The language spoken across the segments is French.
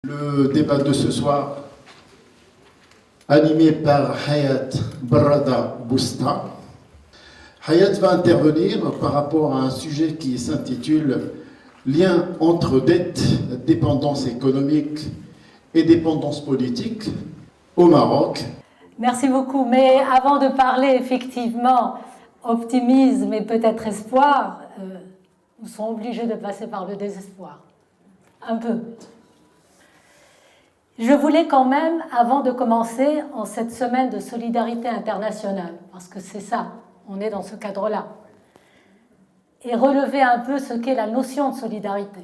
Le débat de ce soir, animé par Hayat Barrada Bousta. Hayat va intervenir par rapport à un sujet qui s'intitule « Lien entre dette, dépendance économique et dépendance politique au Maroc ». Merci beaucoup. Mais avant de parler effectivement optimisme et peut-être espoir, nous sommes obligés de passer par le désespoir. Un peu. Je voulais quand même, avant de commencer, en cette semaine de solidarité internationale, parce que c'est ça, on est dans ce cadre-là, et relever un peu ce qu'est la notion de solidarité.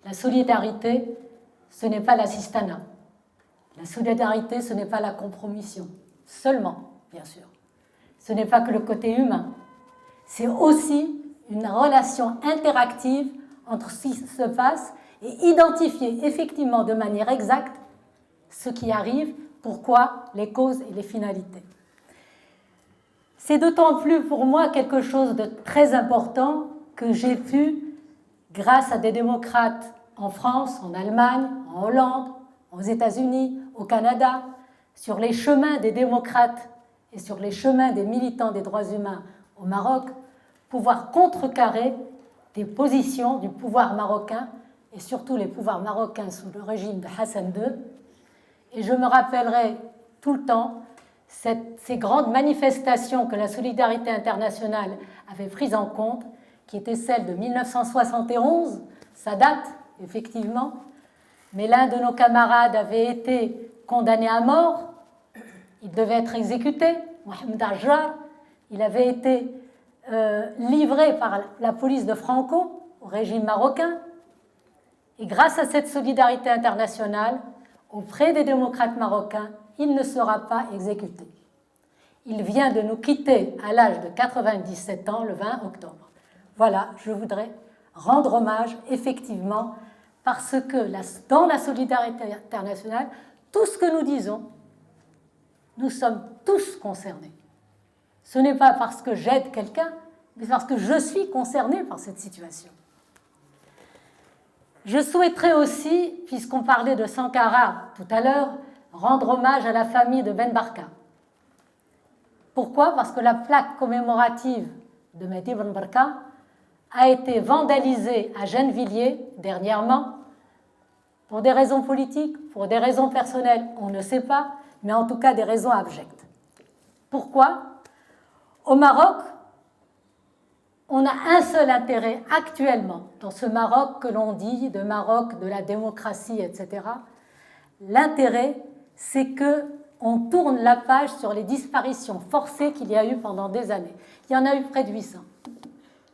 La solidarité, ce n'est pas l'assistanat. La solidarité, ce n'est pas la compromission. Seulement, bien sûr. Ce n'est pas que le côté humain. C'est aussi une relation interactive entre ce qui se passe et identifier effectivement de manière exacte ce qui arrive, pourquoi, les causes et les finalités. C'est d'autant plus pour moi quelque chose de très important que j'ai pu, grâce à des démocrates en France, en Allemagne, en Hollande, aux États-Unis, au Canada, sur les chemins des démocrates et sur les chemins des militants des droits humains au Maroc, pouvoir contrecarrer des positions du pouvoir marocain et surtout les pouvoirs marocains sous le régime de Hassan II. Et je me rappellerai tout le temps ces grandes manifestations que la solidarité internationale avait prises en compte, qui étaient celles de 1971, ça date effectivement, mais l'un de nos camarades avait été condamné à mort, il devait être exécuté, Mohamed Ajjar, il avait été livré par la police de Franco au régime marocain. Et grâce à cette solidarité internationale, auprès des démocrates marocains, il ne sera pas exécuté. Il vient de nous quitter à l'âge de 97 ans, le 20 octobre. Voilà, je voudrais rendre hommage, effectivement, parce que dans la solidarité internationale, tout ce que nous disons, nous sommes tous concernés. Ce n'est pas parce que j'aide quelqu'un, mais parce que je suis concerné par cette situation. Je souhaiterais aussi, puisqu'on parlait de Sankara tout à l'heure, rendre hommage à la famille de Ben Barka. Pourquoi? Parce que la plaque commémorative de Mehdi Ben Barka a été vandalisée à Gennevilliers dernièrement pour des raisons politiques, pour des raisons personnelles, on ne sait pas, mais en tout cas des raisons abjectes. Pourquoi? Au Maroc, on a un seul intérêt actuellement dans ce Maroc que l'on dit, de Maroc, de la démocratie, etc. L'intérêt, c'est qu'on tourne la page sur les disparitions forcées qu'il y a eu pendant des années. Il y en a eu près de 800.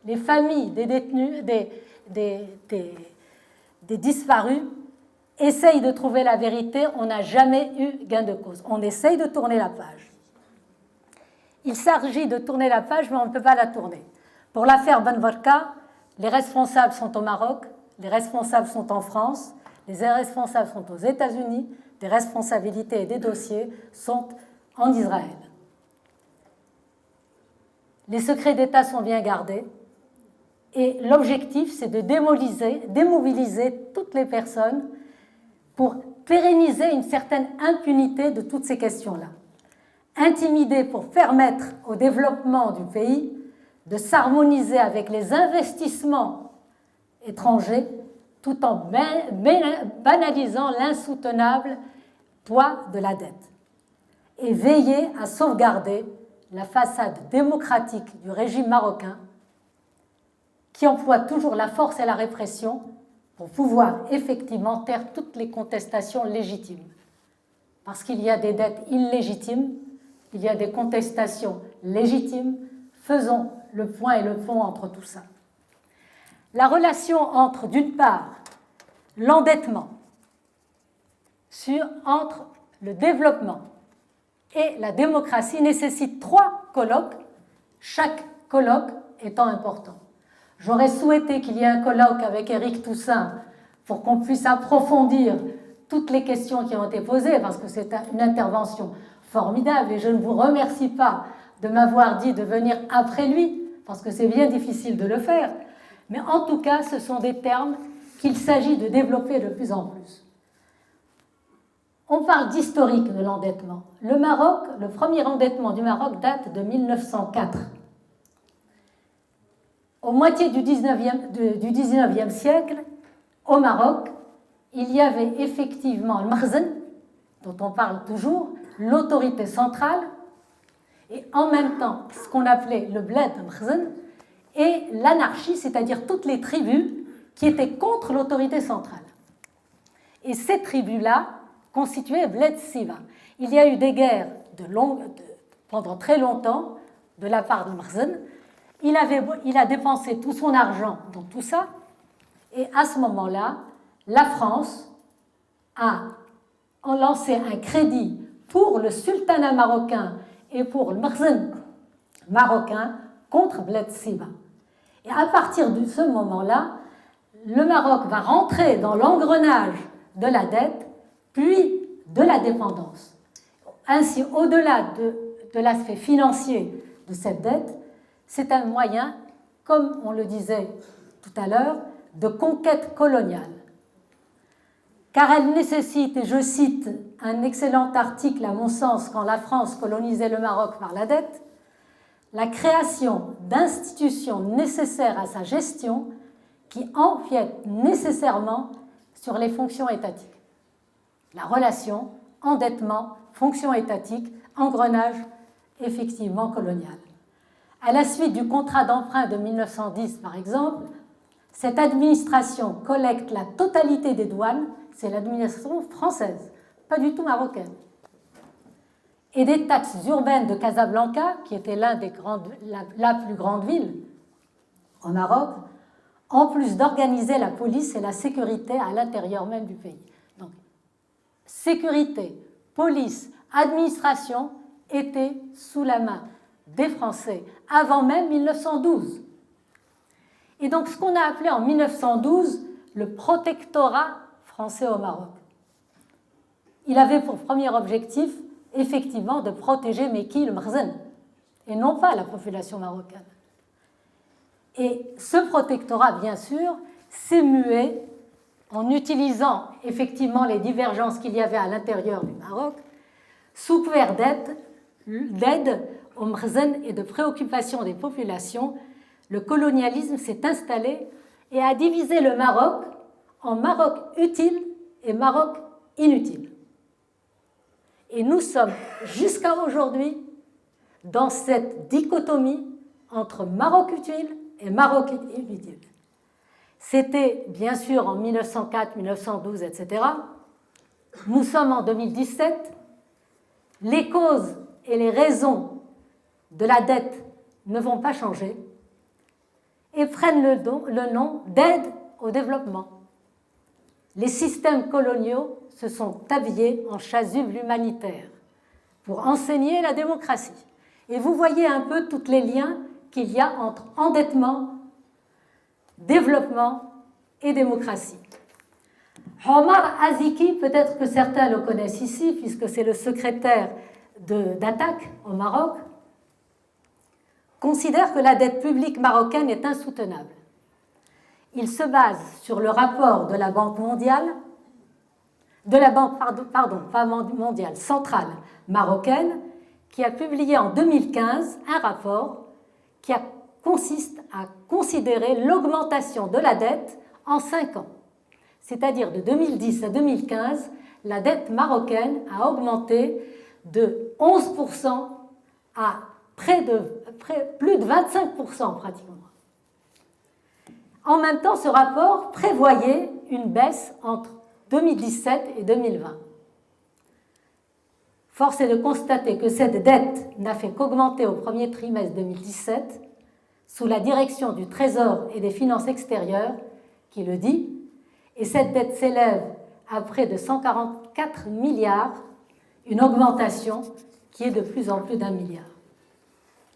Les familles des détenus, des disparus, essayent de trouver la vérité. On n'a jamais eu gain de cause. On essaye de tourner la page. Il s'agit de tourner la page, mais on ne peut pas la tourner. Pour l'affaire Ben Barka, les responsables sont au Maroc, les responsables sont en France, les responsables sont aux États-Unis, des responsabilités et des dossiers sont en Israël. Les secrets d'État sont bien gardés et l'objectif, c'est de démobiliser toutes les personnes pour pérenniser une certaine impunité de toutes ces questions-là. Intimider pour permettre au développement du pays de s'harmoniser avec les investissements étrangers tout en banalisant l'insoutenable poids de la dette et veiller à sauvegarder la façade démocratique du régime marocain qui emploie toujours la force et la répression pour pouvoir effectivement taire toutes les contestations légitimes. Parce qu'il y a des dettes illégitimes, il y a des contestations légitimes, faisons le point et le pont entre tout ça. La relation entre, d'une part, l'endettement, entre le développement et la démocratie nécessite 3 colloques, chaque colloque étant important. J'aurais souhaité qu'il y ait un colloque avec Éric Toussaint pour qu'on puisse approfondir toutes les questions qui ont été posées, parce que c'est une intervention formidable et je ne vous remercie pas de m'avoir dit de venir après lui, parce que c'est bien difficile de le faire, mais en tout cas, ce sont des termes qu'il s'agit de développer de plus en plus. On parle d'historique de l'endettement. Le Maroc, le premier endettement du Maroc date de 1904. Au moitié du 19e siècle, au Maroc, il y avait effectivement le Makhzen, dont on parle toujours, l'autorité centrale, et en même temps ce qu'on appelait le bled Makhzen, et l'anarchie, c'est-à-dire toutes les tribus qui étaient contre l'autorité centrale. Et ces tribus-là constituaient Bled Siva. Il y a eu des guerres pendant très longtemps de la part de Makhzen. Il a dépensé tout son argent dans tout ça, et à ce moment-là, la France a lancé un crédit pour le sultanat marocain et pour le Makhzen marocain contre Bled Siva. Et à partir de ce moment-là, le Maroc va rentrer dans l'engrenage de la dette, puis de la dépendance. Ainsi, au-delà de l'aspect financier de cette dette, c'est un moyen, comme on le disait tout à l'heure, de conquête coloniale. Car elle nécessite, et je cite un excellent article à mon sens quand la France colonisait le Maroc par la dette, la création d'institutions nécessaires à sa gestion qui empiètent nécessairement sur les fonctions étatiques. La relation endettement, fonction étatique, engrenage effectivement colonial. À la suite du contrat d'emprunt de 1910, par exemple, cette administration collecte la totalité des douanes, c'est l'administration française, pas du tout marocaine, et des taxes urbaines de Casablanca, qui était la plus grande ville au Maroc, en plus d'organiser la police et la sécurité à l'intérieur même du pays. Donc, sécurité, police, administration étaient sous la main des Français avant même 1912. Et donc, ce qu'on a appelé en 1912 le protectorat français au Maroc. Il avait pour premier objectif, effectivement, de protéger Mekki le Makhzen, et non pas la population marocaine. Et ce protectorat, bien sûr, s'est mué en utilisant effectivement les divergences qu'il y avait à l'intérieur du Maroc, sous couvert d'aide au Makhzen et de préoccupation des populations. Le colonialisme s'est installé et a divisé le Maroc en Maroc utile et Maroc inutile. Et nous sommes jusqu'à aujourd'hui dans cette dichotomie entre Maroc utile et Maroc inutile. C'était bien sûr en 1904, 1912, etc. Nous sommes en 2017. Les causes et les raisons de la dette ne vont pas changer et prennent le nom d'aide au développement. Les systèmes coloniaux se sont habillés en chasuble humanitaire pour enseigner la démocratie. Et vous voyez un peu tous les liens qu'il y a entre endettement, développement et démocratie. Omar Aziki, peut-être que certains le connaissent ici, puisque c'est le secrétaire d'Attaque au Maroc, considère que la dette publique marocaine est insoutenable. Il se base sur le rapport de la Banque mondiale, pas mondiale, centrale marocaine, qui a publié en 2015 un rapport qui consiste à considérer l'augmentation de la dette en 5 ans. C'est-à-dire de 2010 à 2015, la dette marocaine a augmenté de 11% à plus de 25% pratiquement. En même temps, ce rapport prévoyait une baisse entre 2017 et 2020. Force est de constater que cette dette n'a fait qu'augmenter au premier trimestre 2017 sous la direction du Trésor et des Finances extérieures, qui le dit, et cette dette s'élève à près de 144 milliards, une augmentation qui est de plus en plus d'1 milliard.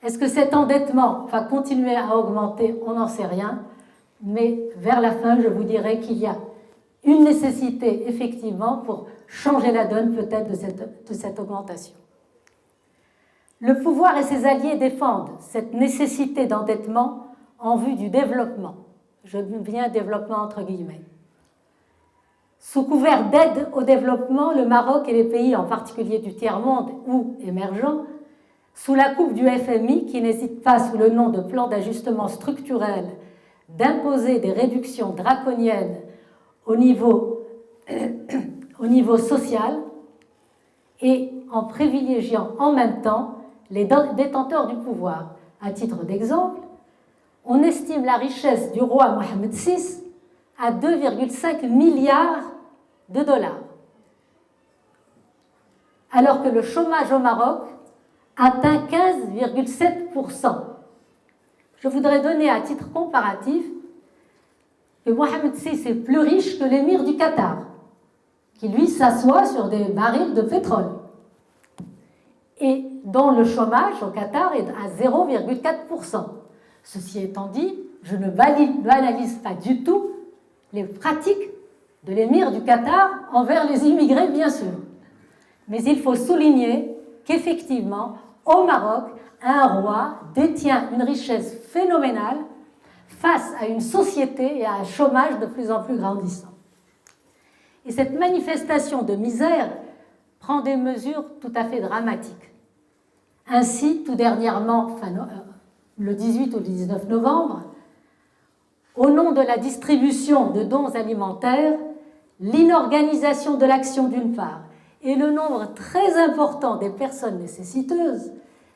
Est-ce que cet endettement va continuer à augmenter? On n'en sait rien, mais vers la fin, je vous dirai qu'il y a une nécessité, effectivement, pour changer la donne, peut-être, de cette augmentation. Le pouvoir et ses alliés défendent cette nécessité d'endettement en vue du développement. Je viens développement entre guillemets. Sous couvert d'aide au développement, le Maroc et les pays, en particulier du tiers-monde ou émergents, sous la coupe du FMI, qui n'hésite pas, sous le nom de plan d'ajustement structurel, d'imposer des réductions draconiennes au niveau social et en privilégiant en même temps les détenteurs du pouvoir. À titre d'exemple, on estime la richesse du roi Mohamed VI à 2,5 milliards de dollars, alors que le chômage au Maroc atteint 15,7%. Je voudrais donner à titre comparatif que Mohamed VI est plus riche que l'émir du Qatar, qui lui s'assoit sur des barils de pétrole et dont le chômage au Qatar est à 0,4%. Ceci étant dit, je ne banalise pas du tout les pratiques de l'émir du Qatar envers les immigrés, bien sûr. Mais il faut souligner qu'effectivement, au Maroc, un roi détient une richesse phénoménale face à une société et à un chômage de plus en plus grandissant. Et cette manifestation de misère prend des mesures tout à fait dramatiques. Ainsi, tout dernièrement, le 18 ou le 19 novembre, au nom de la distribution de dons alimentaires, l'inorganisation de l'action d'une part et le nombre très important des personnes nécessiteuses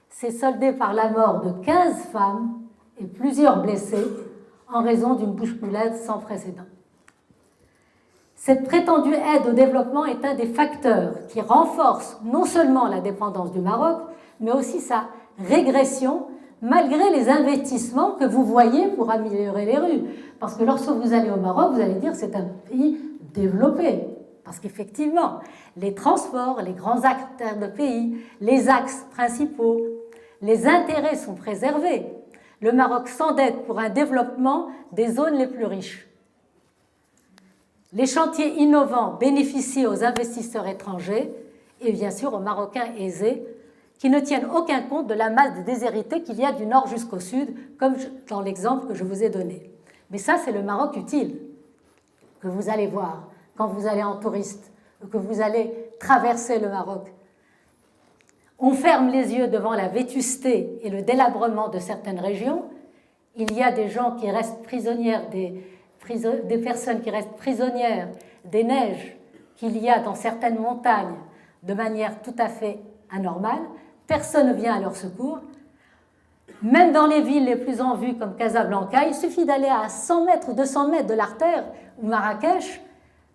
s'est soldé par la mort de 15 femmes et plusieurs blessés en raison d'une bousculade sans précédent. Cette prétendue aide au développement est un des facteurs qui renforce non seulement la dépendance du Maroc, mais aussi sa régression, malgré les investissements que vous voyez pour améliorer les rues. Parce que lorsque vous allez au Maroc, vous allez dire que c'est un pays développé. Parce qu'effectivement, les transports, les grands acteurs de pays, les axes principaux, les intérêts sont préservés. Le Maroc s'endette pour un développement des zones les plus riches. Les chantiers innovants bénéficient aux investisseurs étrangers et bien sûr aux Marocains aisés qui ne tiennent aucun compte de la masse de déshérités qu'il y a du nord jusqu'au sud, comme dans l'exemple que je vous ai donné. Mais ça, c'est le Maroc utile que vous allez voir quand vous allez en touriste, que vous allez traverser le Maroc. On ferme les yeux devant la vétusté et le délabrement de certaines régions. Il y a des gens qui restent prisonnières, des personnes qui restent prisonnières des neiges qu'il y a dans certaines montagnes de manière tout à fait anormale. Personne ne vient à leur secours. Même dans les villes les plus en vue comme Casablanca, il suffit d'aller à 100 mètres ou 200 mètres de l'artère ou Marrakech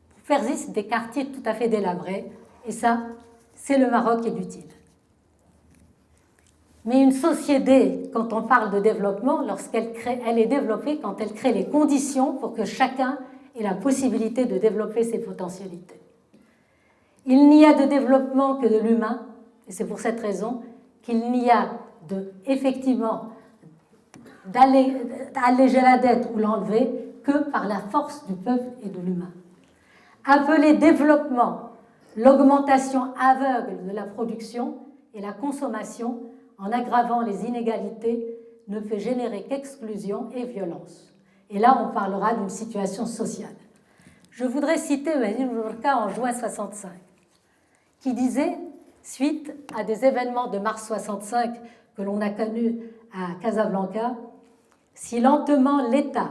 pour faire ici des quartiers tout à fait délabrés. Et ça, c'est le Maroc qui est utile. Mais une société, quand on parle de développement, elle est développée quand elle crée les conditions pour que chacun ait la possibilité de développer ses potentialités. Il n'y a de développement que de l'humain, et c'est pour cette raison qu'il n'y a effectivement d'alléger la dette ou l'enlever que par la force du peuple et de l'humain. Appeler développement l'augmentation aveugle de la production et la consommation en aggravant les inégalités ne peut générer qu'exclusion et violence. Et là, on parlera d'une situation sociale. Je voudrais citer Wahid Bourka en juin 65, qui disait, suite à des événements de mars 65 que l'on a connus à Casablanca, si lentement l'État,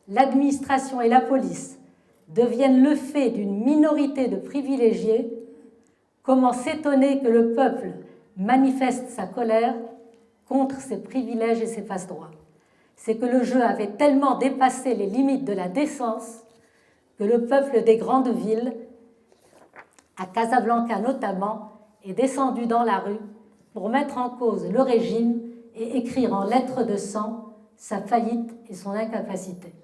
l'administration et la police deviennent le fait d'une minorité de privilégiés, comment s'étonner que le peuple manifeste sa colère contre ses privilèges et ses passe-droits. C'est que le jeu avait tellement dépassé les limites de la décence que le peuple des grandes villes, à Casablanca notamment, est descendu dans la rue pour mettre en cause le régime et écrire en lettres de sang sa faillite et son incapacité.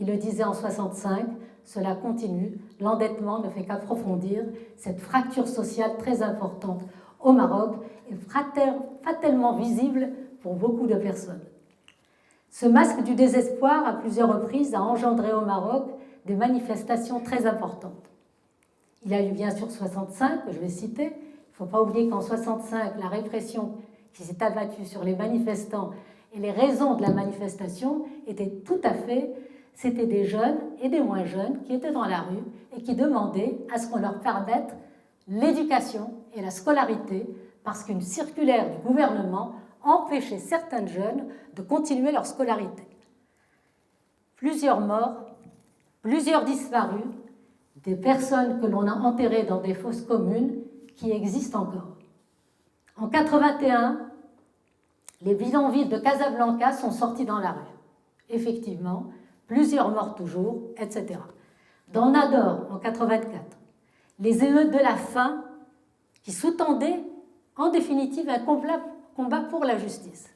Il le disait en 65, cela continue, l'endettement ne fait qu'approfondir cette fracture sociale très importante au Maroc et fatalement visible pour beaucoup de personnes. Ce masque du désespoir, à plusieurs reprises, a engendré au Maroc des manifestations très importantes. Il y a eu bien sûr 65, que je vais citer. Il ne faut pas oublier qu'en 65, la répression qui s'est abattue sur les manifestants et les raisons de la manifestation étaient tout à fait c'était des jeunes et des moins jeunes qui étaient dans la rue et qui demandaient à ce qu'on leur permette l'éducation et la scolarité parce qu'une circulaire du gouvernement empêchait certains jeunes de continuer leur scolarité. Plusieurs morts, plusieurs disparus, des personnes que l'on a enterrées dans des fosses communes qui existent encore. En 1981, les bidonvilles de Casablanca sont sortis dans la rue. Effectivement, plusieurs morts toujours, etc. Dans Nador, en 1984, les émeutes de la faim qui sous-tendaient en définitive un combat pour la justice.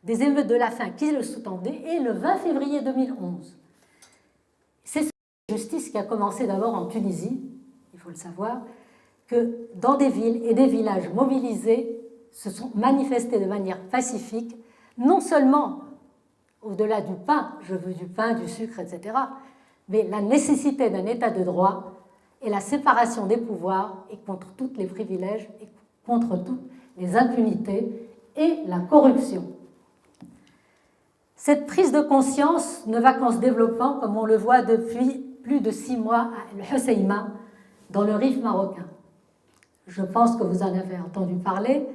Des émeutes de la faim qui le sous-tendaient, et le 20 février 2011, c'est cette justice qui a commencé d'abord en Tunisie, il faut le savoir, que dans des villes et des villages mobilisés se sont manifestés de manière pacifique, non seulement au-delà du pain, je veux du pain, du sucre, etc., mais la nécessité d'un état de droit et la séparation des pouvoirs et contre tous les privilèges et contre toutes les impunités et la corruption. Cette prise de conscience ne va qu'en se développant, comme on le voit depuis plus de 6 mois à El Hoceima, dans le Rif marocain. Je pense que vous en avez entendu parler.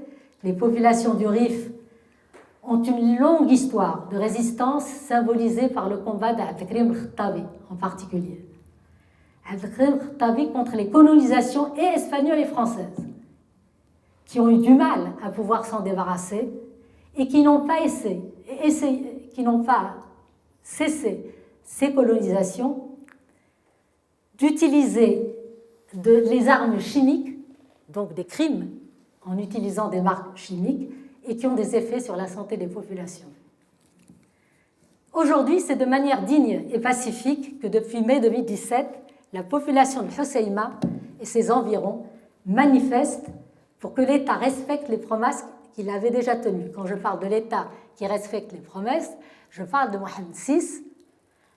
Les populations du Rif ont une longue histoire de résistance symbolisée par le combat d'Abdelkrim Khattabi en particulier. Abdelkrim Khattabi contre les colonisations et espagnoles et françaises, qui ont eu du mal à pouvoir s'en débarrasser et qui n'ont pas cessé ces colonisations d'utiliser les armes chimiques, donc des crimes en utilisant des marques chimiques, et qui ont des effets sur la santé des populations. Aujourd'hui, c'est de manière digne et pacifique que depuis mai 2017, la population de Hoceima et ses environs manifeste pour que l'État respecte les promesses qu'il avait déjà tenues. Quand je parle de l'État qui respecte les promesses, je parle de Mohamed VI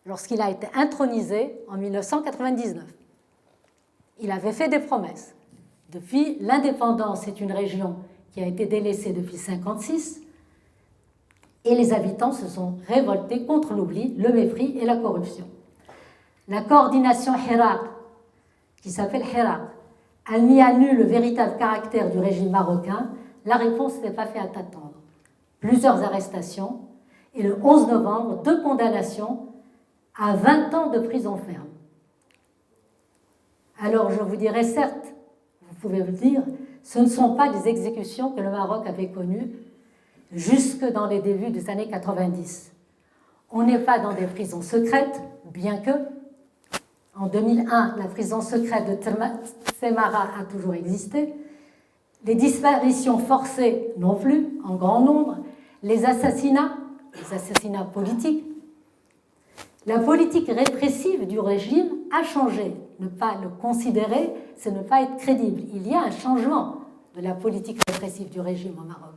lorsqu'il a été intronisé en 1999. Il avait fait des promesses. Depuis, l'indépendance est une région qui a été délaissée depuis 1956 et les habitants se sont révoltés contre l'oubli, le mépris et la corruption. La coordination Hirak, qui s'appelle Hirak, a mis à nu le véritable caractère du régime marocain. La réponse n'est pas faite attendre. Plusieurs arrestations et le 11 novembre, 2 condamnations à 20 ans de prison ferme. Alors je vous dirais certes, vous pouvez le dire, ce ne sont pas les exécutions que le Maroc avait connues jusque dans les débuts des années 90. On n'est pas dans des prisons secrètes, bien que, en 2001, la prison secrète de Tsemara a toujours existé, les disparitions forcées non plus, en grand nombre, les assassinats politiques. La politique répressive du régime a changé. Ne pas le considérer, c'est ne pas être crédible. Il y a un changement de la politique répressive du régime au Maroc.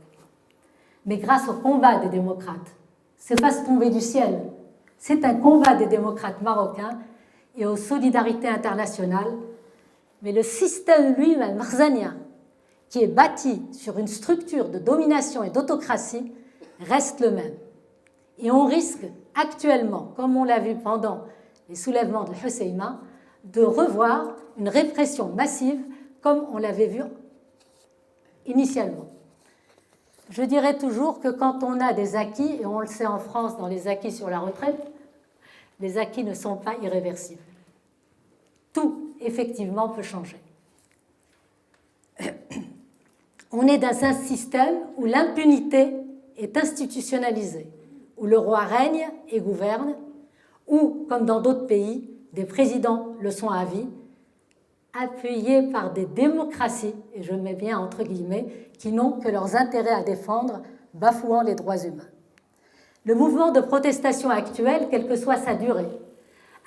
Mais grâce au combat des démocrates, c'est pas se tomber du ciel. C'est un combat des démocrates marocains et aux solidarités internationales. Mais le système lui-même, marzanien, qui est bâti sur une structure de domination et d'autocratie, reste le même. Et on risque actuellement, comme on l'a vu pendant les soulèvements de Hoceima, de revoir une répression massive comme on l'avait vu initialement. Je dirais toujours que quand on a des acquis, et on le sait en France dans les acquis sur la retraite, les acquis ne sont pas irréversibles. Tout, effectivement, peut changer. On est dans un système où l'impunité est institutionnalisée, où le roi règne et gouverne, ou, comme dans d'autres pays, des présidents le sont à vie, appuyés par des démocraties, et je mets bien entre guillemets, qui n'ont que leurs intérêts à défendre, bafouant les droits humains. Le mouvement de protestation actuel, quelle que soit sa durée,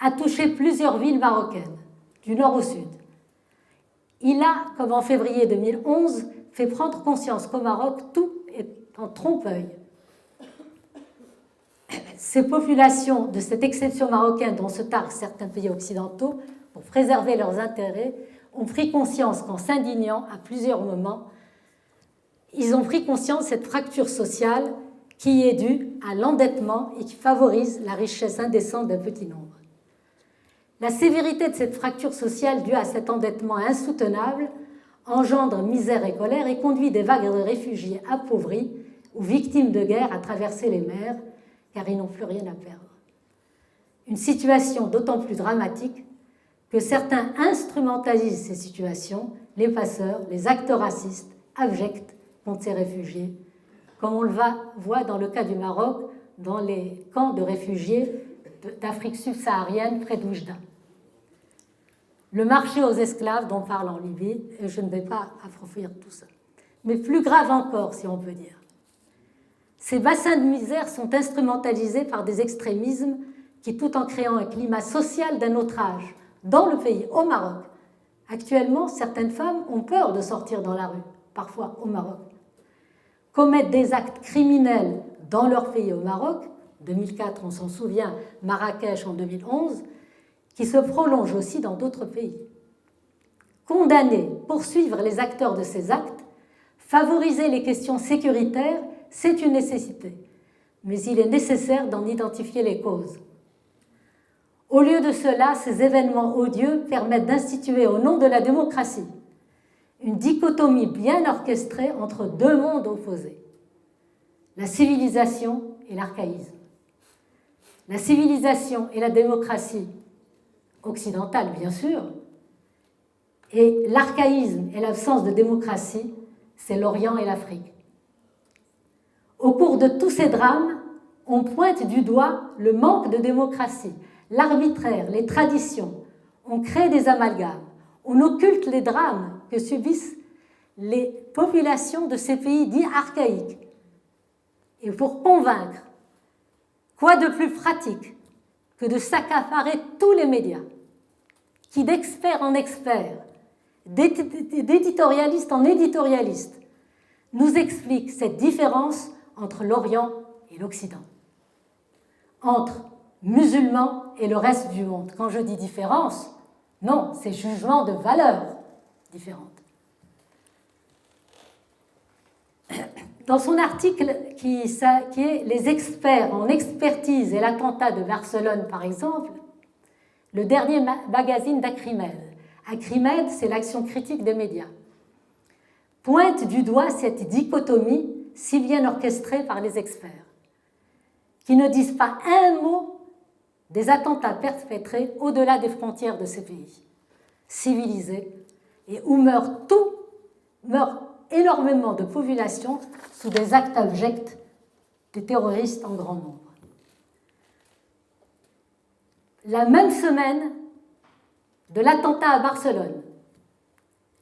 a touché plusieurs villes marocaines, du nord au sud. Il a, comme en février 2011, fait prendre conscience qu'au Maroc, tout est en trompe-l'œil. Ces populations de cette exception marocaine dont se targuent certains pays occidentaux pour préserver leurs intérêts ont pris conscience qu'en s'indignant à plusieurs moments, ils ont pris conscience de cette fracture sociale qui est due à l'endettement et qui favorise la richesse indécente d'un petit nombre. La sévérité de cette fracture sociale due à cet endettement insoutenable engendre misère et colère et conduit des vagues de réfugiés appauvris ou victimes de guerre à traverser les mers, car ils n'ont plus rien à perdre. Une situation d'autant plus dramatique que certains instrumentalisent ces situations, les passeurs, les acteurs racistes, abjects contre ces réfugiés, comme on le voit dans le cas du Maroc, dans les camps de réfugiés d'Afrique subsaharienne près d'Oujda. Le marché aux esclaves dont on parle en Libye, et je ne vais pas approfondir tout ça. Mais plus grave encore, si on peut dire. Ces bassins de misère sont instrumentalisés par des extrémismes qui, tout en créant un climat social d'un autre âge, dans le pays, au Maroc, actuellement, certaines femmes ont peur de sortir dans la rue, parfois au Maroc, commettent des actes criminels dans leur pays au Maroc, 2004, on s'en souvient, Marrakech en 2011, qui se prolongent aussi dans d'autres pays. Condamner, poursuivre les acteurs de ces actes, favoriser les questions sécuritaires, c'est une nécessité, mais il est nécessaire d'en identifier les causes. Au lieu de cela, ces événements odieux permettent d'instituer au nom de la démocratie une dichotomie bien orchestrée entre deux mondes opposés, la civilisation et l'archaïsme. La civilisation et la démocratie occidentale, bien sûr, et l'archaïsme et l'absence de démocratie, c'est l'Orient et l'Afrique. Au cours de tous ces drames, on pointe du doigt le manque de démocratie, l'arbitraire, les traditions. On crée des amalgames. On occulte les drames que subissent les populations de ces pays dits archaïques. Et pour convaincre, quoi de plus pratique que de s'accaparer tous les médias, qui d'experts en experts, d'éditorialistes en éditorialistes, nous expliquent cette différence entre l'Orient et l'Occident, entre musulmans et le reste du monde. Quand je dis différence, non, c'est jugement de valeurs différentes. Dans son article qui est Les experts en expertise et l'attentat de Barcelone, par exemple, le dernier magazine d'Acrimed, Acrimed, c'est l'action critique des médias, pointe du doigt cette dichotomie si bien orchestrée par les experts, qui ne disent pas un mot des attentats perpétrés au-delà des frontières de ces pays, civilisés, et où meurt énormément de populations sous des actes abjects des terroristes en grand nombre. La même semaine de l'attentat à Barcelone,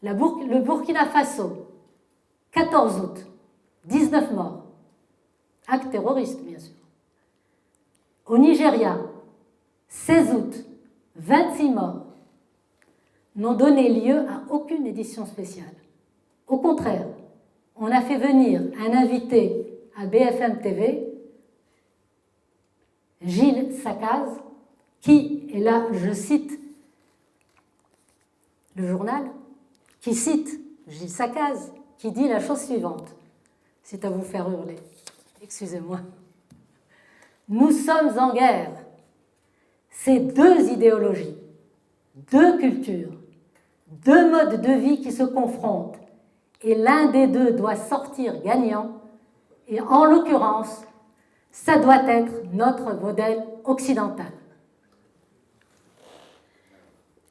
le Burkina Faso, 14 août, 19 morts, acte terroriste bien sûr. Au Nigeria, 16 août, 26 morts, n'ont donné lieu à aucune édition spéciale. Au contraire, on a fait venir un invité à BFM TV, Gilles Sakaz, qui, et là je cite le journal, qui cite Gilles Sakaz, qui dit la chose suivante, c'est à vous faire hurler, excusez-moi. Nous sommes en guerre. C'est deux idéologies, deux cultures, deux modes de vie qui se confrontent, et l'un des deux doit sortir gagnant, et en l'occurrence, ça doit être notre modèle occidental.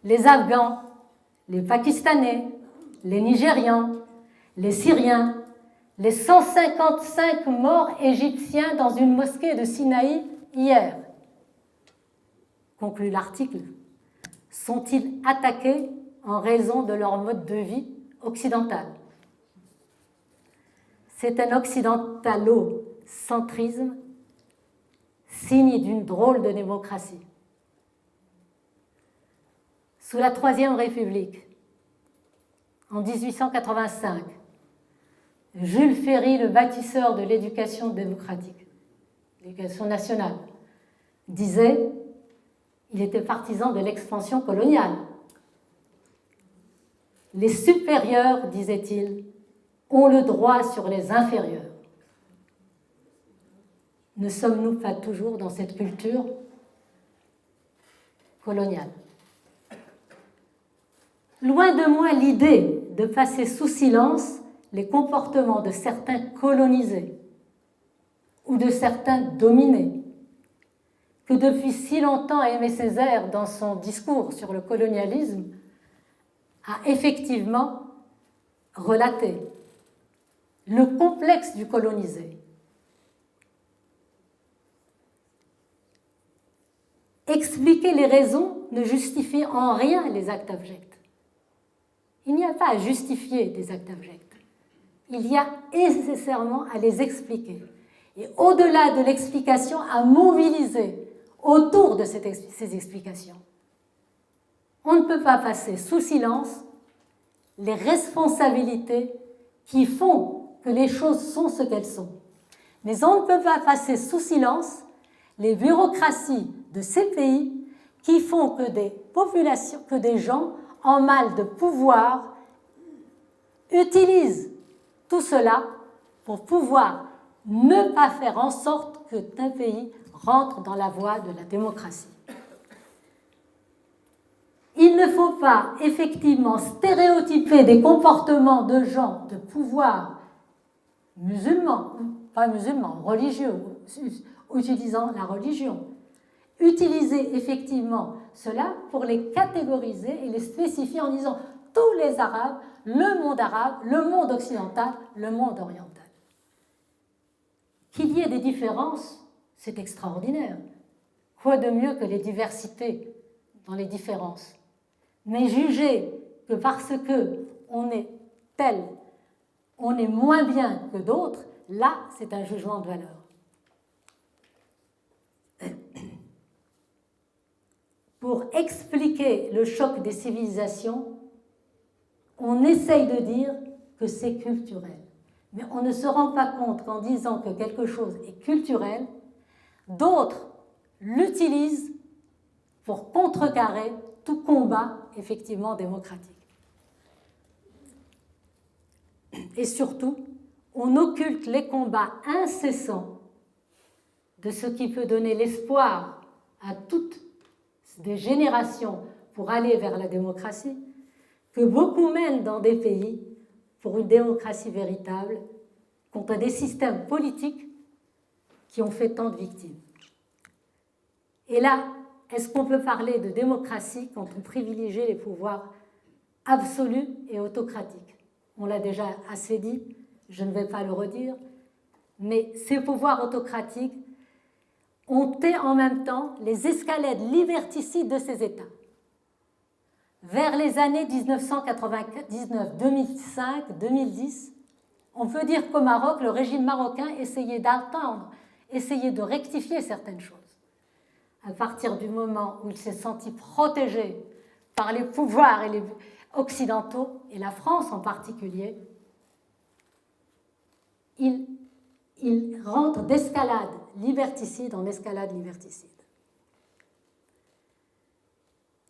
Les Afghans, les Pakistanais, les Nigérians, les Syriens, les 155 morts égyptiens dans une mosquée de Sinaï hier, conclut l'article, sont-ils attaqués en raison de leur mode de vie occidental? C'est un occidentalocentrisme, signe d'une drôle de démocratie. Sous la Troisième République, en 1885, Jules Ferry, le bâtisseur de l'éducation démocratique, l'éducation nationale, disait qu'il était partisan de l'expansion coloniale. Les supérieurs, disait-il, ont le droit sur les inférieurs. Ne sommes-nous pas toujours dans cette culture coloniale? Loin de moi l'idée de passer sous silence les comportements de certains colonisés ou de certains dominés, que depuis si longtemps Aimé Césaire, dans son discours sur le colonialisme, a effectivement relaté le complexe du colonisé. Expliquer les raisons ne justifie en rien les actes abjects. Il n'y a pas à justifier des actes abjects. Il y a nécessairement à les expliquer. Et au-delà de l'explication, à mobiliser autour de ces explications. On ne peut pas passer sous silence les responsabilités qui font que les choses sont ce qu'elles sont. Mais on ne peut pas passer sous silence les bureaucraties de ces pays qui font que des populations, que des gens en mal de pouvoir utilisent tout cela pour pouvoir ne pas faire en sorte que un pays rentre dans la voie de la démocratie. Il ne faut pas effectivement stéréotyper des comportements de gens de pouvoir musulmans, pas musulmans, religieux, utilisant la religion. Utiliser effectivement cela pour les catégoriser et les spécifier en disant tous les Arabes, le monde occidental, le monde oriental. Qu'il y ait des différences, c'est extraordinaire. Quoi de mieux que les diversités dans les différences? Mais juger que parce qu'on est tel, on est moins bien que d'autres, là, c'est un jugement de valeur. Pour expliquer le choc des civilisations, on essaye de dire que c'est culturel. Mais on ne se rend pas compte qu'en disant que quelque chose est culturel, d'autres l'utilisent pour contrecarrer tout combat effectivement démocratique. Et surtout, on occulte les combats incessants de ce qui peut donner l'espoir à toutes des générations pour aller vers la démocratie, que beaucoup mènent dans des pays pour une démocratie véritable, contre des systèmes politiques qui ont fait tant de victimes. Et là, est-ce qu'on peut parler de démocratie quand on privilégie les pouvoirs absolus et autocratiques? On l'a déjà assez dit, je ne vais pas le redire, mais ces pouvoirs autocratiques ont été en même temps les escalades liberticides de ces États. Vers les années 1999, 2005, 2010, on peut dire qu'au Maroc, le régime marocain essayait d'attendre, essayait de rectifier certaines choses. À partir du moment où il s'est senti protégé par les pouvoirs et les occidentaux, et la France en particulier, il rentre d'escalade liberticide en escalade liberticide.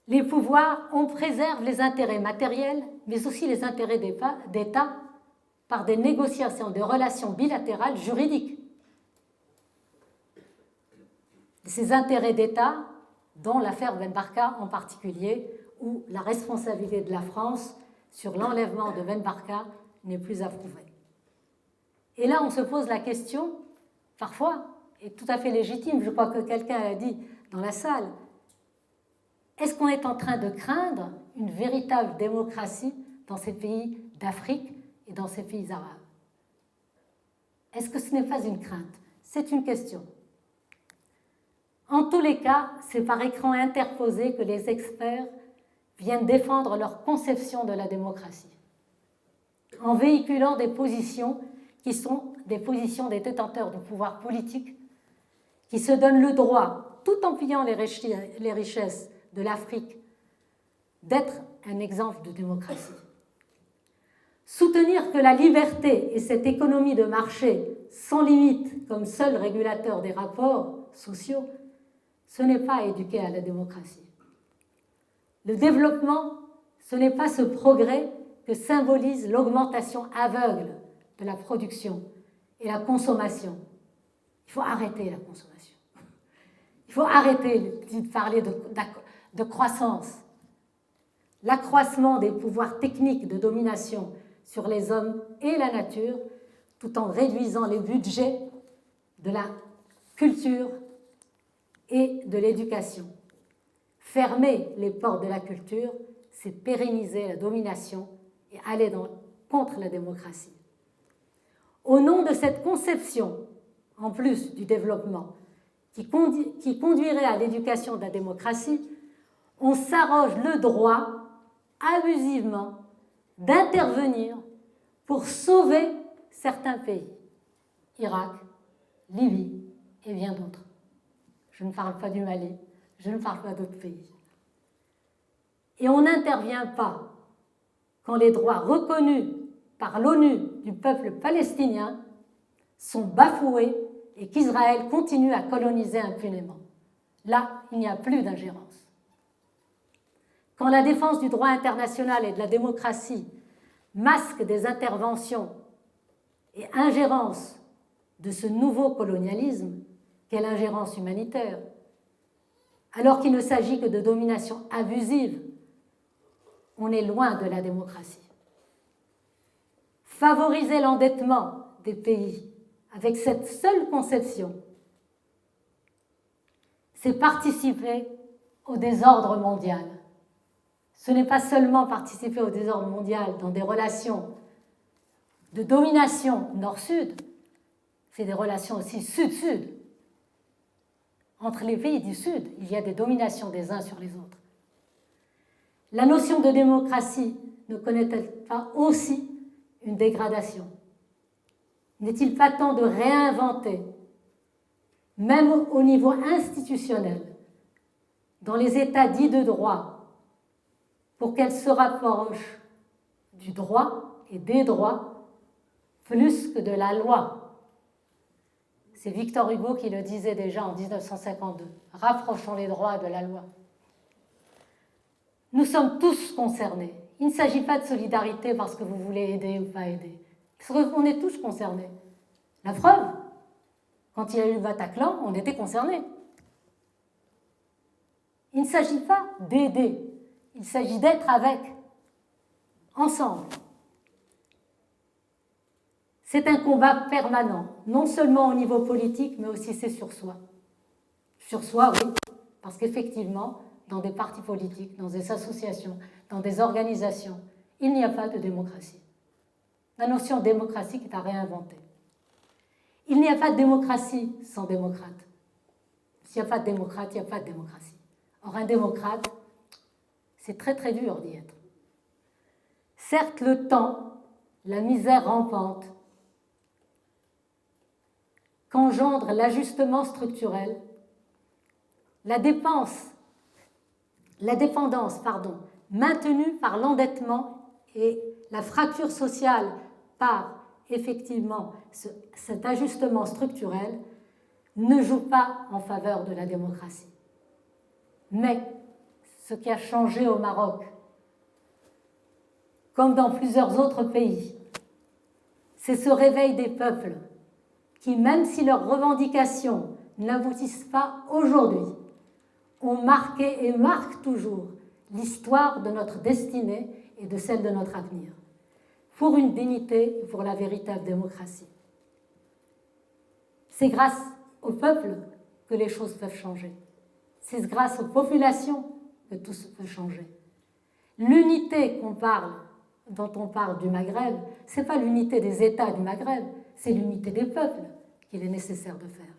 Les pouvoirs, on préserve les intérêts matériels, mais aussi les intérêts d'État par des négociations, des relations bilatérales juridiques. Ces intérêts d'État, dont l'affaire Ben Barka en particulier, où la responsabilité de la France sur l'enlèvement de Ben Barka n'est plus approuvée. Et là, on se pose la question, parfois, et tout à fait légitime, je crois que quelqu'un l'a dit dans la salle, est-ce qu'on est en train de craindre une véritable démocratie dans ces pays d'Afrique et dans ces pays arabes? Est-ce que ce n'est pas une crainte? C'est une question. En tous les cas, c'est par écran interposé que les experts viennent défendre leur conception de la démocratie, en véhiculant des positions qui sont des positions des détenteurs du pouvoir politique, qui se donnent le droit, tout en pillant les richesses de l'Afrique, d'être un exemple de démocratie. Soutenir que la liberté et cette économie de marché sans limite comme seul régulateur des rapports sociaux, ce n'est pas éduquer à la démocratie. Le développement, ce n'est pas ce progrès que symbolise l'augmentation aveugle de la production et la consommation. Il faut arrêter la consommation. Il faut arrêter de parler de croissance. L'accroissement des pouvoirs techniques de domination sur les hommes et la nature, tout en réduisant les budgets de la culture et de l'éducation. Fermer les portes de la culture, c'est pérenniser la domination et aller contre la démocratie. Au nom de cette conception, en plus du développement, qui conduirait à l'éducation de la démocratie, on s'arroge le droit, abusivement, d'intervenir pour sauver certains pays. Irak, Libye et bien d'autres. Je ne parle pas du Mali, je ne parle pas d'autres pays. Et on n'intervient pas quand les droits reconnus par l'ONU du peuple palestinien sont bafoués et qu'Israël continue à coloniser impunément. Là, il n'y a plus d'ingérence. Quand la défense du droit international et de la démocratie masque des interventions et ingérences de ce nouveau colonialisme, qu'est l'ingérence humanitaire, alors qu'il ne s'agit que de domination abusive, on est loin de la démocratie. Favoriser l'endettement des pays avec cette seule conception, c'est participer au désordre mondial. Ce n'est pas seulement participer au désordre mondial dans des relations de domination nord-sud, c'est des relations aussi sud-sud. Entre les pays du Sud, il y a des dominations des uns sur les autres. La notion de démocratie ne connaît-elle pas aussi une dégradation? N'est-il pas temps de réinventer, même au niveau institutionnel, dans les États dits de droit, pour qu'elles se rapprochent du droit et des droits plus que de la loi? C'est Victor Hugo qui le disait déjà en 1952. Rapprochons les droits de la loi. Nous sommes tous concernés. Il ne s'agit pas de solidarité parce que vous voulez aider ou pas aider. On est tous concernés. La preuve, quand il y a eu le Bataclan, on était concernés. Il ne s'agit pas d'aider, il s'agit d'être avec, ensemble. C'est un combat permanent, non seulement au niveau politique, mais aussi c'est sur soi. Sur soi, oui, parce qu'effectivement, dans des partis politiques, dans des associations, dans des organisations, il n'y a pas de démocratie. La notion de démocratie est à réinventer. Il n'y a pas de démocratie sans démocrate. S'il n'y a pas de démocrate, il n'y a pas de démocratie. Or, un démocrate, c'est très très dur d'y être. Certes, le temps, la misère rampante, qu'engendre l'ajustement structurel, la dépendance maintenue par l'endettement et la fracture sociale par effectivement cet ajustement structurel ne joue pas en faveur de la démocratie. Mais ce qui a changé au Maroc, comme dans plusieurs autres pays, c'est ce réveil des peuples qui, même si leurs revendications n'aboutissent pas aujourd'hui, ont marqué et marquent toujours l'histoire de notre destinée et de celle de notre avenir, pour une dignité et pour la véritable démocratie. C'est grâce au peuple que les choses peuvent changer. C'est grâce aux populations que tout se peut changer. L'unité dont on parle du Maghreb, ce n'est pas l'unité des États du Maghreb, c'est l'unité des peuples qu'il est nécessaire de faire.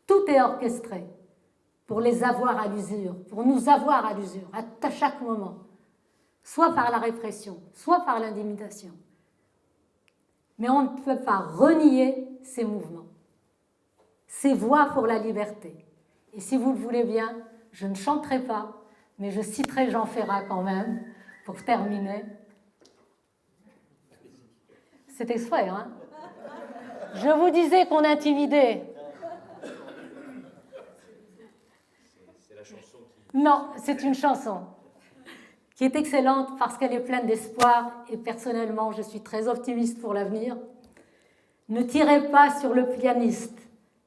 Tout est orchestré pour les avoir à l'usure, pour nous avoir à l'usure, à chaque moment, soit par la répression, soit par l'intimidation. Mais on ne peut pas renier ces mouvements, ces voix pour la liberté. Et si vous le voulez bien, je ne chanterai pas, mais je citerai Jean Ferrat quand même, pour terminer. C'est exprès, hein? Je vous disais qu'on intimidait. C'est la chanson qui... Non, c'est une chanson qui est excellente parce qu'elle est pleine d'espoir et personnellement, je suis très optimiste pour l'avenir. Ne tirez pas sur le pianiste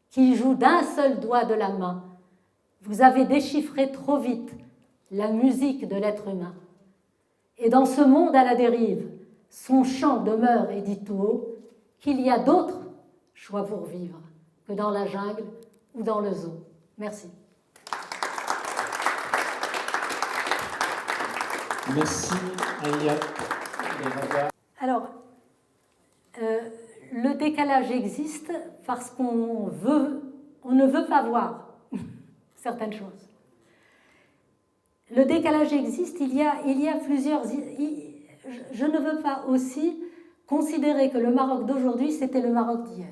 qui joue d'un seul doigt de la main. Vous avez déchiffré trop vite la musique de l'être humain. Et dans ce monde à la dérive, son chant demeure et dit tout haut qu'il y a d'autres choix pour vivre que dans la jungle ou dans le zoo. Merci. Merci, Alia. Alors, le décalage existe parce qu'on ne veut pas voir certaines choses. Le décalage existe, il y a plusieurs... Je ne veux pas aussi considérer que le Maroc d'aujourd'hui, c'était le Maroc d'hier.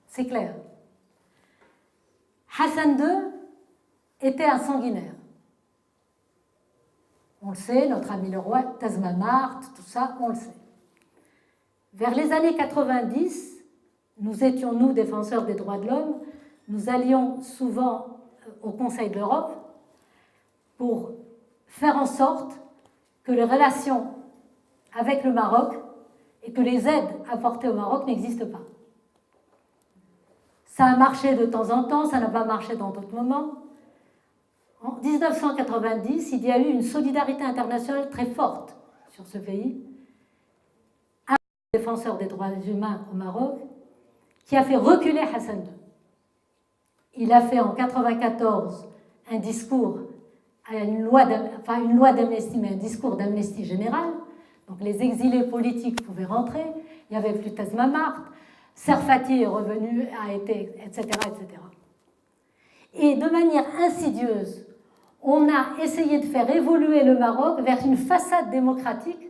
C'est clair. Hassan II était un sanguinaire. On le sait, notre ami le roi, Tazmamart, tout ça, on le sait. Vers les années 90, nous étions, nous, défenseurs des droits de l'homme, nous allions souvent au Conseil de l'Europe pour faire en sorte que les relations avec le Maroc et que les aides apportées au Maroc n'existent pas. Ça a marché de temps en temps, ça n'a pas marché dans d'autres moments. En 1990, il y a eu une solidarité internationale très forte sur ce pays, un défenseur des droits humains au Maroc, qui a fait reculer Hassan II. Il a fait en 1994 un discours, une loi d'amnistie, mais un discours d'amnistie générale. Donc les exilés politiques pouvaient rentrer, il n'y avait plus Tazmamart, Serfati est revenu, a été, etc., etc. Et de manière insidieuse, on a essayé de faire évoluer le Maroc vers une façade démocratique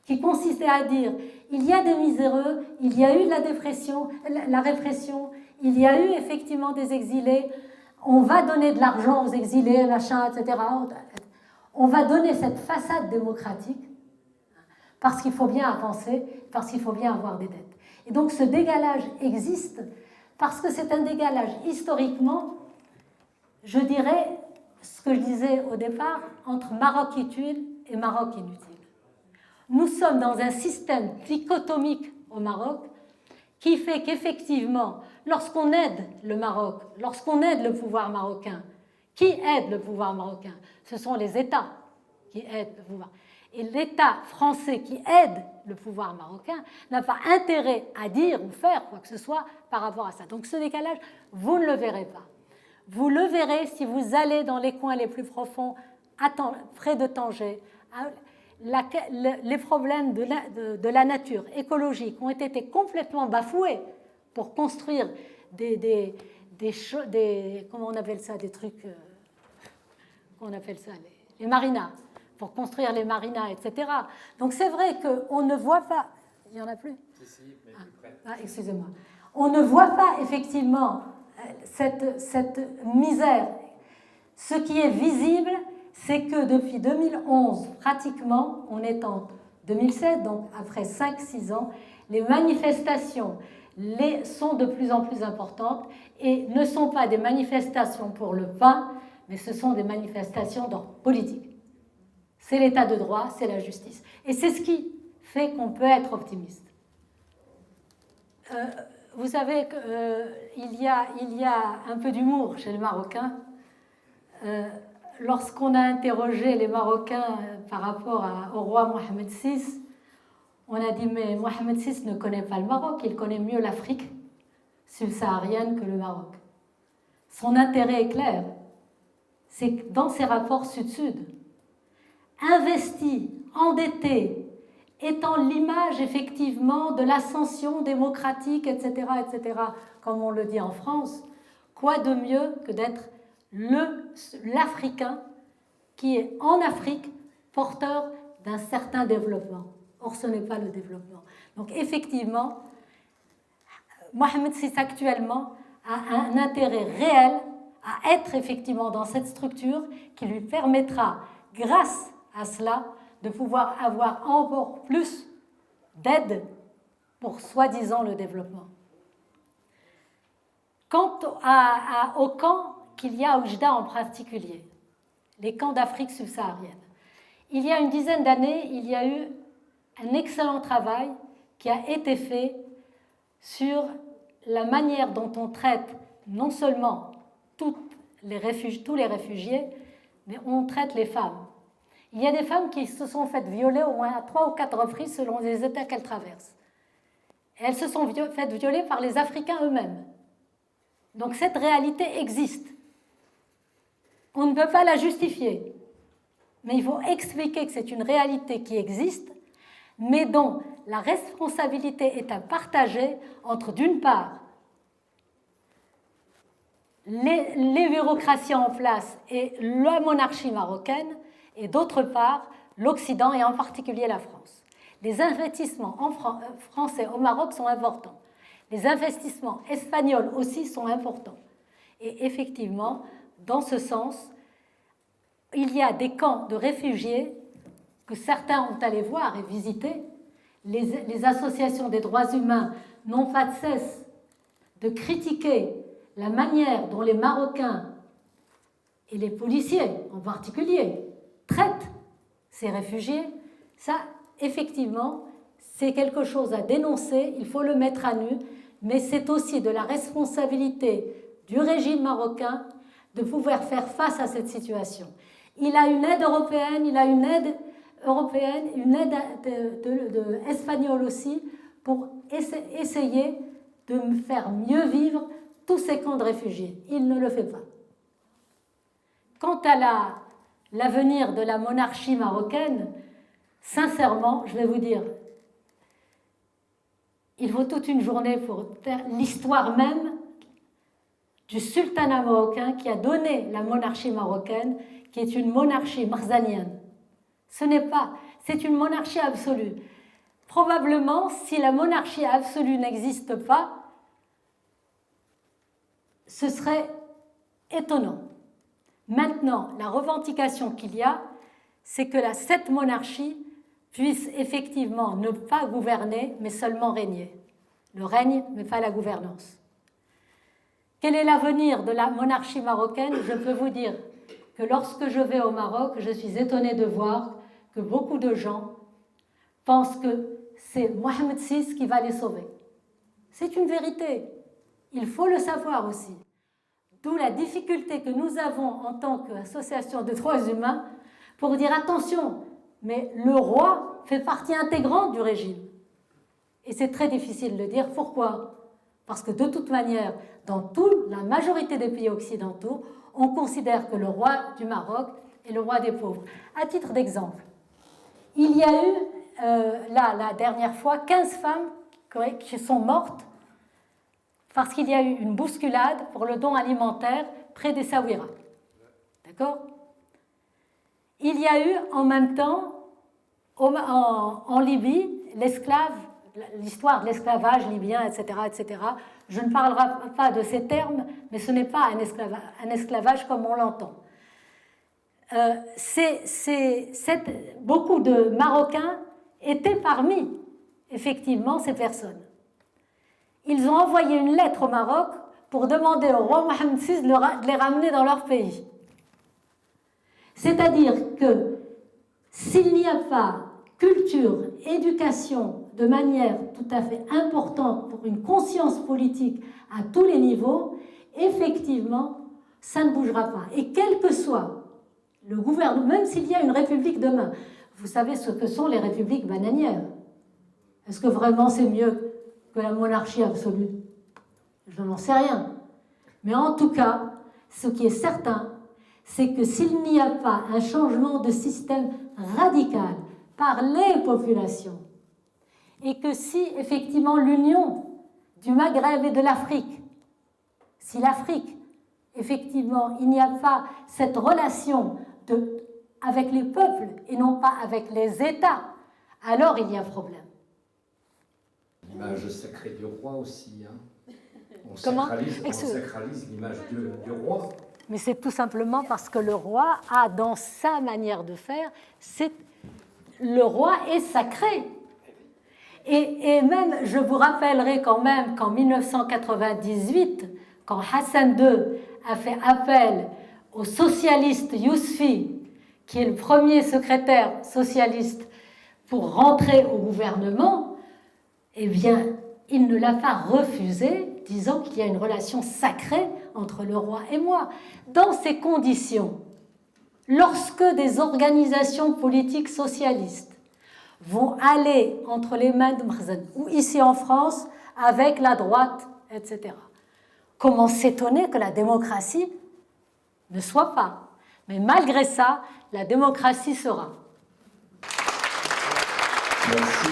qui consistait à dire il y a des miséreux, il y a eu de la répression, il y a eu effectivement des exilés, on va donner de l'argent aux exilés, machin, etc. On va donner cette façade démocratique parce qu'il faut bien avancer, parce qu'il faut bien avoir des dettes. Et donc ce décalage existe parce que c'est un décalage historiquement, je dirais, ce que je disais au départ, entre Maroc utile et Maroc inutile. Nous sommes dans un système dichotomique au Maroc qui fait qu'effectivement, lorsqu'on aide le Maroc, lorsqu'on aide le pouvoir marocain, qui aide le pouvoir marocain? Ce sont les États qui aident le pouvoir. Et l'État français qui aide le pouvoir marocain n'a pas intérêt à dire ou faire quoi que ce soit par rapport à ça. Donc ce décalage, vous ne le verrez pas. Vous le verrez si vous allez dans les coins les plus profonds, près de Tanger. Les problèmes de la nature écologique ont été complètement bafoués pour construire comment on appelle ça, des trucs, comment on appelle ça, les marinas, pour construire les marinas, etc. Donc c'est vrai qu'on ne voit pas, il n'y en a plus. Excusez-moi. On ne voit pas effectivement cette misère. Ce qui est visible, c'est que depuis 2011, pratiquement, on est en 2007, donc après 5-6 ans, les manifestations sont de plus en plus importantes et ne sont pas des manifestations pour le pain, mais ce sont des manifestations d'ordre politique. C'est l'état de droit, c'est la justice. Et c'est ce qui fait qu'on peut être optimiste. Vous savez qu'il y a un peu d'humour chez les Marocains. Lorsqu'on a interrogé les Marocains par rapport au roi Mohamed VI, on a dit mais Mohamed VI ne connaît pas le Maroc, il connaît mieux l'Afrique subsaharienne que le Maroc. Son intérêt est clair, c'est que dans ses rapports sud-sud, investi, endetté, étant l'image effectivement de l'ascension démocratique, etc., comme on le dit en France, quoi de mieux que d'être l'Africain qui est en Afrique porteur d'un certain développement. Or, ce n'est pas le développement. Donc, effectivement, Mohamed VI actuellement a un intérêt réel à être effectivement dans cette structure qui lui permettra, grâce à cela, de pouvoir avoir encore plus d'aide pour soi-disant le développement. Quant au camp qu'il y a à Oujda en particulier, les camps d'Afrique subsaharienne, il y a une dizaine d'années, il y a eu un excellent travail qui a été fait sur la manière dont on traite non seulement tous les réfugiés, mais on traite les femmes. Il y a des femmes qui se sont faites violer au moins à 3 ou 4 reprises selon les États qu'elles traversent. Et elles se sont faites violer par les Africains eux-mêmes. Donc cette réalité existe. On ne peut pas la justifier. Mais il faut expliquer que c'est une réalité qui existe, mais dont la responsabilité est à partager entre, d'une part, les bureaucraties en place et la monarchie marocaine, et d'autre part, l'Occident et en particulier la France. Les investissements français au Maroc sont importants. Les investissements espagnols aussi sont importants. Et effectivement, dans ce sens, il y a des camps de réfugiés que certains ont allé voir et visiter. Les associations des droits humains n'ont pas de cesse de critiquer la manière dont les Marocains et les policiers en particulier traitent ces réfugiés. Ça, effectivement, c'est quelque chose à dénoncer, il faut le mettre à nu, mais c'est aussi de la responsabilité du régime marocain de pouvoir faire face à cette situation. Il a une aide européenne, une aide espagnole aussi, pour essayer de faire mieux vivre tous ces camps de réfugiés. Il ne le fait pas. Quant à l'avenir de la monarchie marocaine, sincèrement, je vais vous dire, il faut toute une journée pour faire l'histoire même du sultanat marocain qui a donné la monarchie marocaine, qui est une monarchie marzanienne. Ce n'est pas, c'est une monarchie absolue. Probablement, si la monarchie absolue n'existe pas, ce serait étonnant. Maintenant, la revendication qu'il y a, c'est que cette monarchie puisse effectivement ne pas gouverner, mais seulement régner. Le règne, mais pas la gouvernance. Quel est l'avenir de la monarchie marocaine? Je peux vous dire que lorsque je vais au Maroc, je suis étonnée de voir que beaucoup de gens pensent que c'est Mohamed VI qui va les sauver. C'est une vérité. Il faut le savoir aussi. D'où la difficulté que nous avons en tant qu'association de droits humains pour dire attention, mais le roi fait partie intégrante du régime. Et c'est très difficile de le dire. Pourquoi? Parce que de toute manière, dans la majorité des pays occidentaux, on considère que le roi du Maroc est le roi des pauvres. À titre d'exemple, il y a eu, la dernière fois, 15 femmes qui sont mortes parce qu'il y a eu une bousculade pour le don alimentaire près des Saouira. D'accord? Il y a eu en même temps, en Libye, l'histoire de l'esclavage libyen, etc., etc. Je ne parlerai pas de ces termes, mais ce n'est pas un esclavage comme on l'entend. Beaucoup de Marocains étaient parmi, effectivement, ces personnes. Ils ont envoyé une lettre au Maroc pour demander au roi Mohamed VI de les ramener dans leur pays. C'est-à-dire que s'il n'y a pas culture, éducation de manière tout à fait importante pour une conscience politique à tous les niveaux, effectivement, ça ne bougera pas. Et quel que soit le gouvernement, même s'il y a une république demain, vous savez ce que sont les républiques bananières. Est-ce que vraiment c'est mieux que la monarchie absolue? Je n'en sais rien. Mais en tout cas, ce qui est certain, c'est que s'il n'y a pas un changement de système radical par les populations, et que si effectivement l'union du Maghreb et de l'Afrique, si l'Afrique, effectivement, il n'y a pas cette relation avec les peuples et non pas avec les États, alors il y a problème. L'image sacrée du roi aussi. Hein. On Comment? sacralise l'image du roi. Mais c'est tout simplement parce que le roi a, dans sa manière de faire, le roi est sacré. Et même, je vous rappellerai quand même qu'en 1998, quand Hassan II a fait appel au socialiste Yousfi, qui est le premier secrétaire socialiste, pour rentrer au gouvernement, eh bien, il ne l'a pas refusé, disant qu'il y a une relation sacrée entre le roi et moi. Dans ces conditions, lorsque des organisations politiques socialistes vont aller entre les mains de Makhzen, ou ici en France, avec la droite, etc., comment s'étonner que la démocratie ne soit pas? Mais malgré ça, la démocratie sera. Merci.